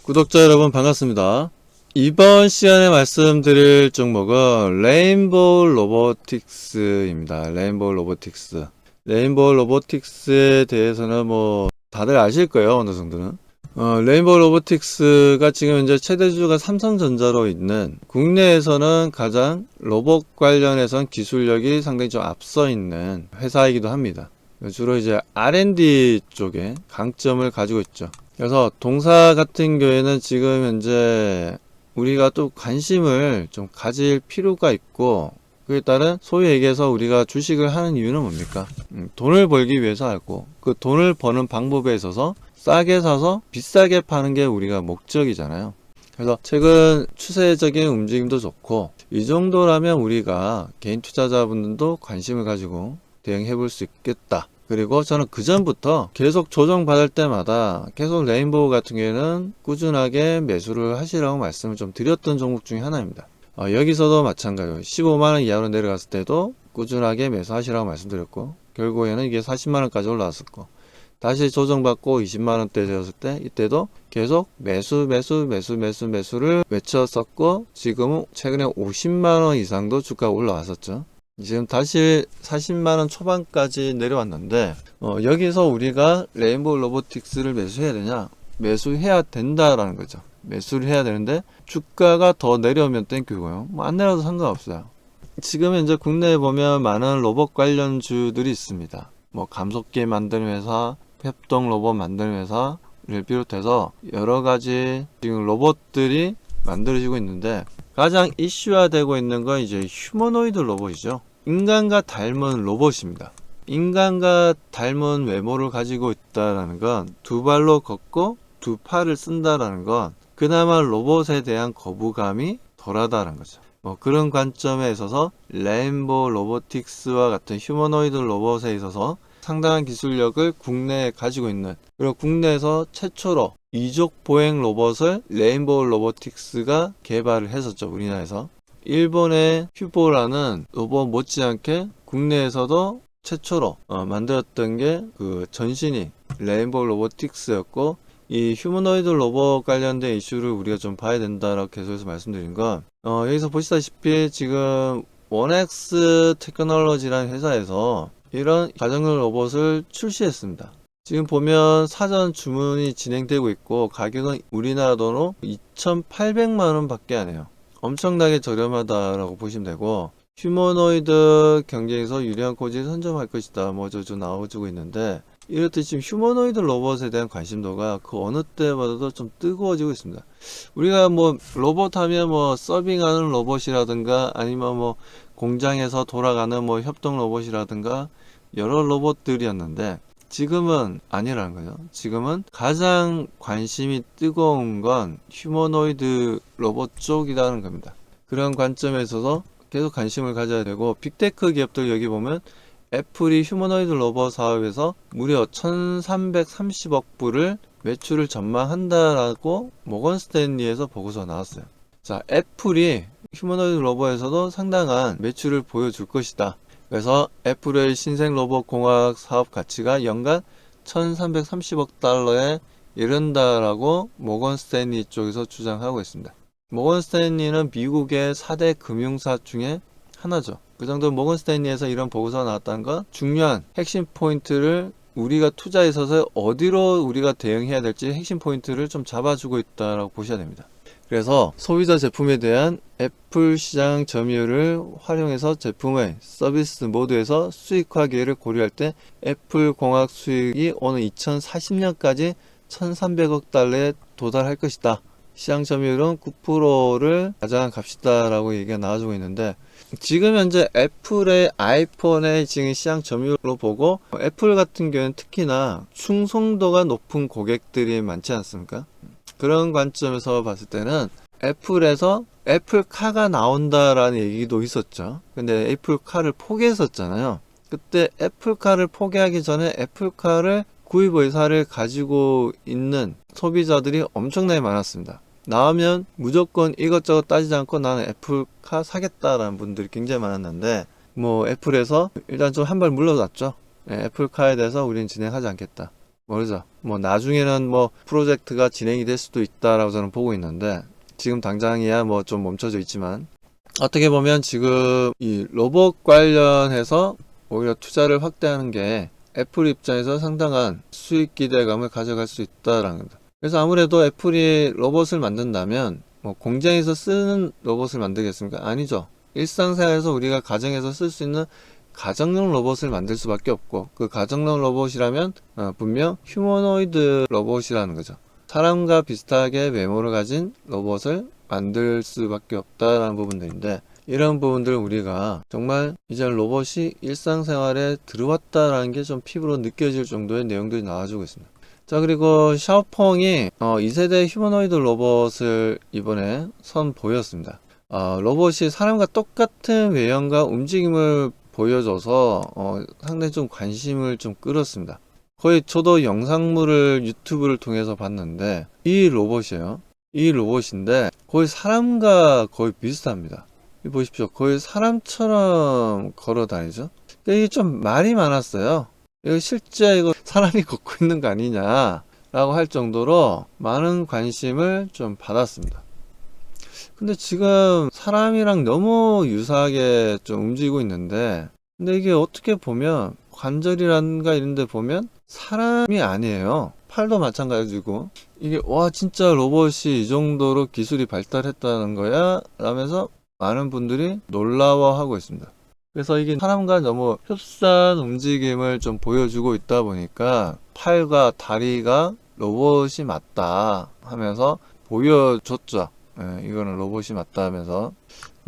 구독자 여러분 반갑습니다. 이번 시간에 말씀드릴 종목은 레인보우 로보틱스입니다. 레인보우 로보틱스. 레인보우 로보틱스에 대해서는 뭐 다들 아실 거예요. 어느 정도는. 레인보우 로보틱스가 지금 현재 최대주주가 삼성전자로 있는, 국내에서는 가장 로봇 관련해선 기술력이 상당히 좀 앞서 있는 회사이기도 합니다. 주로 이제 R&D 쪽에 강점을 가지고 있죠. 그래서 동사 같은 경우에는 지금 현재 우리가 또 관심을 좀 가질 필요가 있고, 그에 따른 소위 얘기해서 우리가 주식을 하는 이유는 뭡니까? 돈을 벌기 위해서 하고, 그 돈을 버는 방법에 있어서 싸게 사서 비싸게 파는 게 우리가 목적이잖아요. 그래서 최근 추세적인 움직임도 좋고, 이 정도라면 우리가 개인 투자자분들도 관심을 가지고 대응해 볼 수 있겠다. 그리고 저는 그 전부터 계속 조정받을 때마다 계속 레인보우 같은 경우에는 꾸준하게 매수를 하시라고 말씀을 좀 드렸던 종목 중에 하나입니다. 여기서도 마찬가지로 15만원 이하로 내려갔을 때도 꾸준하게 매수하시라고 말씀드렸고, 결국에는 이게 40만원까지 올라왔었고, 다시 조정받고 20만원대 되었을 때 이때도 계속 매수를 외쳤었고, 지금은 최근에 50만원 이상도 주가가 올라왔었죠. 지금 다시 40만원 초반까지 내려왔는데, 여기서 우리가 레인보우 로보틱스를 매수해야 되냐? 매수해야 된다라는 거죠. 매수를 해야 되는데 주가가 더 내려오면 땡큐고요. 뭐 안 내려도 상관없어요. 지금 현재 국내에 보면 많은 로봇 관련주들이 있습니다. 뭐 감속기 만드는 회사, 협동 로봇 만드는 회사를 비롯해서 여러 가지 지금 로봇들이 만들어지고 있는데, 가장 이슈화되고 있는 건 이제 휴머노이드 로봇이죠. 인간과 닮은 로봇입니다. 인간과 닮은 외모를 가지고 있다라는 건, 두 발로 걷고 두 팔을 쓴다라는 건 그나마 로봇에 대한 거부감이 덜하다는 거죠. 뭐 그런 관점에 있어서 레인보우 로보틱스와 같은 휴머노이드 로봇에 있어서 상당한 기술력을 국내에 가지고 있는, 그리고 국내에서 최초로 이족 보행 로봇을 레인보우 로보틱스가 개발을 했었죠. 우리나라에서. 일본의 퓨보라는 로봇 못지않게 국내에서도 최초로 만들었던 게 그 전신이 레인보우 로보틱스였고, 이 휴머노이드 로봇 관련된 이슈를 우리가 좀 봐야 된다라고 계속해서 말씀드린 건, 여기서 보시다시피 지금 원엑스 테크놀로지라는 회사에서 이런 가정용 로봇을 출시했습니다. 지금 보면 사전 주문이 진행되고 있고, 가격은 우리나라 돈으로 2,800만원 밖에 안 해요. 엄청나게 저렴하다라고 보시면 되고, 휴머노이드 경쟁에서 유리한 고지를 선점할 것이다 뭐 좀 나와주고 있는데, 이렇듯 지금 휴머노이드 로봇에 대한 관심도가 그 어느 때보다도 좀 뜨거워지고 있습니다. 우리가 뭐 로봇 하면 뭐 서빙하는 로봇이라든가, 아니면 뭐 공장에서 돌아가는 뭐 협동 로봇이라든가 여러 로봇들이었는데, 지금은 아니라는 거죠. 지금은 가장 관심이 뜨거운 건 휴머노이드 로봇 쪽이라는 겁니다. 그런 관점에 있어서 계속 관심을 가져야 되고, 빅테크 기업들 여기 보면 애플이 휴머노이드 로봇 사업에서 무려 1330억 불을 매출을 전망한다라고 모건 스탠리에서 보고서 나왔어요. 자, 애플이 휴머노이드 로봇에서도 상당한 매출을 보여줄 것이다. 그래서 애플의 신생 로봇 공학 사업 가치가 연간 1330억 달러에 이른다라고 모건 스탠리 쪽에서 주장하고 있습니다. 모건 스탠리는 미국의 4대 금융사 중에 하나죠. 그 정도 모건 스탠리에서 이런 보고서가 나왔다는 건 중요한 핵심 포인트를, 우리가 투자에 있어서 어디로 우리가 대응해야 될지 핵심 포인트를 좀 잡아주고 있다라고 보셔야 됩니다. 그래서 소비자 제품에 대한 애플 시장 점유율을 활용해서 제품의 서비스 모드에서 수익화 기회를 고려할 때 애플 공학 수익이 오는 2040년까지 1300억 달러에 도달할 것이다. 시장 점유율은 9%를 가져간 값이다 라고 얘기가 나와주고 있는데, 지금 현재 애플의 아이폰의 지금 시장 점유율로 보고, 애플 같은 경우는 특히나 충성도가 높은 고객들이 많지 않습니까? 그런 관점에서 봤을 때는 애플에서 애플카가 나온다라는 얘기도 있었죠. 근데 애플카를 포기했었잖아요. 그때 애플카를 포기하기 전에 애플카를 구입 의사를 가지고 있는 소비자들이 엄청나게 많았습니다. 나오면 무조건 이것저것 따지지 않고 나는 애플카 사겠다라는 분들이 굉장히 많았는데, 뭐 애플에서 일단 좀 한 발 물러났죠. 애플카에 대해서 우리는 진행하지 않겠다. 모르죠. 뭐 나중에는 뭐 프로젝트가 진행이 될 수도 있다라고 저는 보고 있는데 지금 당장이야 뭐 좀 멈춰져 있지만 어떻게 보면 지금 이 로봇 관련해서 오히려 투자를 확대하는 게 애플 입장에서 상당한 수익 기대감을 가져갈 수 있다라는 겁니다. 그래서 아무래도 애플이 로봇을 만든다면 뭐 공장에서 쓰는 로봇을 만들겠습니까? 아니죠. 일상생활에서 우리가 가정에서 쓸 수 있는 가정용 로봇을 만들 수밖에 없고 그 가정용 로봇이라면 분명 휴머노이드 로봇이라는 거죠. 사람과 비슷하게 외모를 가진 로봇을 만들 수밖에 없다라는 부분들인데 이런 부분들 우리가 정말 이제 로봇이 일상생활에 들어왔다라는 게 좀 피부로 느껴질 정도의 내용들이 나와주고 있습니다. 자, 그리고 샤오펑이 2세대 휴머노이드 로봇을 이번에 선보였습니다. 로봇이 사람과 똑같은 외형과 움직임을 보여줘서 상당히 좀 관심을 좀 끌었습니다. 거의 저도 영상물을 유튜브를 통해서 봤는데 이 로봇이에요. 이 로봇인데 거의 사람과 거의 비슷합니다. 보십시오. 거의 사람처럼 걸어 다니죠. 이게 좀 말이 많았어요. 이거 실제 이거 사람이 걷고 있는 거 아니냐 라고 할 정도로 많은 관심을 좀 받았습니다. 근데 지금 사람이랑 너무 유사하게 좀 움직이고 있는데 근데 이게 어떻게 보면 관절이란가 이런 데 보면 사람이 아니에요. 팔도 마찬가지고 이게 와 진짜 로봇이 이 정도로 기술이 발달했다는 거야? 라면서 많은 분들이 놀라워하고 있습니다. 그래서 이게 사람과 너무 흡사한 움직임을 좀 보여주고 있다 보니까 팔과 다리가 로봇이 맞다 하면서 보여줬죠. 이거는 로봇이 맞다 하면서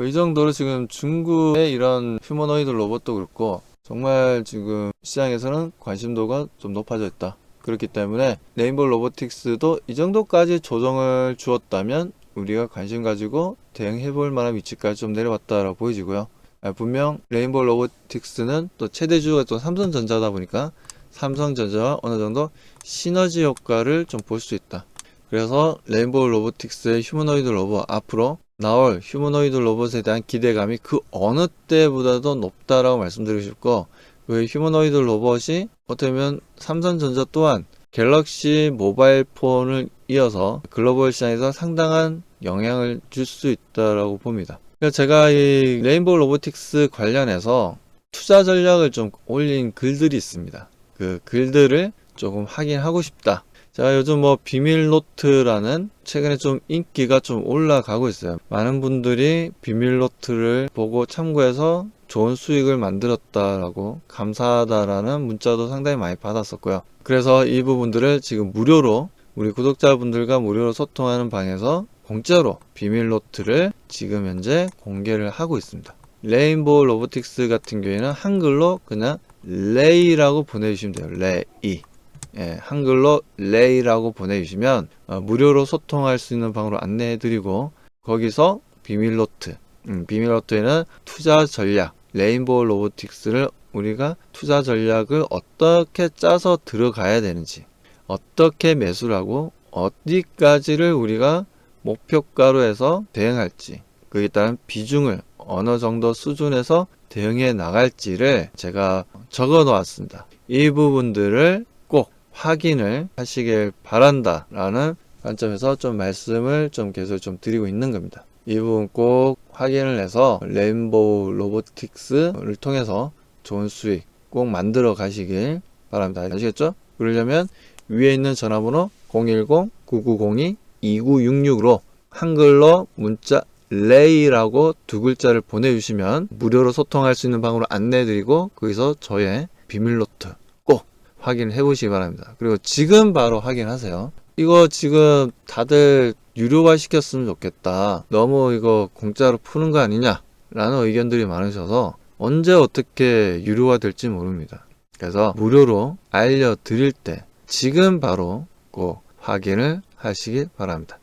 이 정도로 지금 중국의 이런 휴머노이드 로봇도 그렇고 정말 지금 시장에서는 관심도가 좀 높아져 있다. 그렇기 때문에 레인보우 로보틱스도 이 정도까지 조정을 주었다면 우리가 관심 가지고 대응해 볼 만한 위치까지 좀 내려왔다라고 보여지고요. 분명 레인보우 로보틱스는 또 최대주가 또 삼성전자다 보니까 삼성전자와 어느 정도 시너지 효과를 좀 볼 수 있다. 그래서 레인보우 로보틱스의 휴머노이드 로봇 앞으로 나올 휴머노이드 로봇에 대한 기대감이 그 어느 때보다도 높다라고 말씀드리고 싶고 그 휴머노이드 로봇이 어떻게 보면 삼성전자 또한 갤럭시 모바일 폰을 이어서 글로벌 시장에서 상당한 영향을 줄 수 있다라고 봅니다. 그래서 제가 이 레인보우 로보틱스 관련해서 투자 전략을 좀 올린 글들이 있습니다. 그 글들을 조금 확인하고 싶다. 제가 요즘 뭐 비밀노트라는 최근에 좀 인기가 좀 올라가고 있어요. 많은 분들이 비밀노트를 보고 참고해서 좋은 수익을 만들었다라고 감사하다라는 문자도 상당히 많이 받았었고요. 그래서 이 부분들을 지금 무료로 우리 구독자분들과 무료로 소통하는 방에서 공짜로 비밀노트를 지금 현재 공개를 하고 있습니다. 레인보우 로보틱스 같은 경우에는 한글로 그냥 레이라고 보내주시면 돼요. 레이. 한글로 레이라고 보내주시면 무료로 소통할 수 있는 방으로 안내해드리고 거기서 비밀노트, 비밀노트에는 투자 전략, 레인보우 로보틱스를 우리가 투자 전략을 어떻게 짜서 들어가야 되는지, 어떻게 매수를 하고 어디까지를 우리가 목표가로 해서 대응할지, 그에 따른 비중을 어느 정도 수준에서 대응해 나갈지를 제가 적어 놓았습니다. 이 부분들을 꼭 확인을 하시길 바란다 라는 관점에서 좀 말씀을 좀 계속 좀 드리고 있는 겁니다. 이 부분 꼭 확인을 해서 레인보우 로보틱스를 통해서 좋은 수익 꼭 만들어 가시길 바랍니다. 아시겠죠? 그러려면 위에 있는 전화번호 010-9902-2966으로 한글로 문자 레이라고 두 글자를 보내주시면 무료로 소통할 수 있는 방으로 안내해드리고 거기서 저의 비밀노트 꼭 확인해 보시기 바랍니다. 그리고 지금 바로 확인하세요. 이거 지금 다들 유료화 시켰으면 좋겠다. 너무 이거 공짜로 푸는 거 아니냐? 라는 의견들이 많으셔서 언제 어떻게 유료화 될지 모릅니다. 그래서 무료로 알려드릴 때 지금 바로 꼭 확인을 하시기 바랍니다.